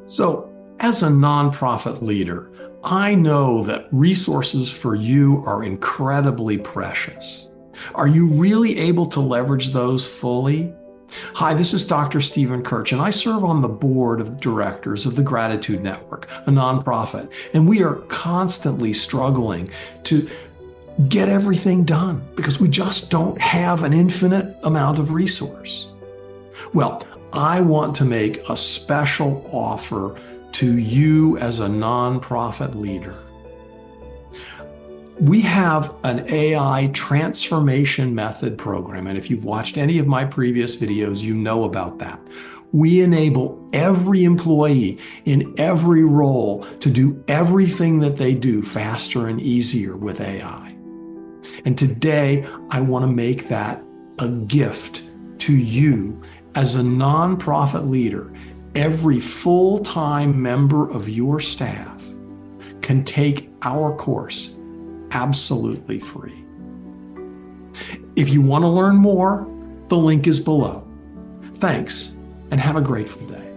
So, as a nonprofit leader, I know that resources for you are incredibly precious. Are you really able to leverage those fully? Hi, this is Dr. Stephen Kirch, and I serve on the board of directors of the Gratitude Network, a nonprofit, and we are constantly struggling to get everything done because we just don't have an infinite amount of resource. Well, I want to make a special offer to you as a nonprofit leader. We have an AI transformation method program, and if you've watched any of my previous videos, you know about that. We enable every employee in every role to do everything that they do faster and easier with AI. And today, I want to make that a gift to you as a nonprofit leader. Every full-time member of your staff can take our course absolutely free. If you want to learn more, the link is below. Thanks, and have a grateful day.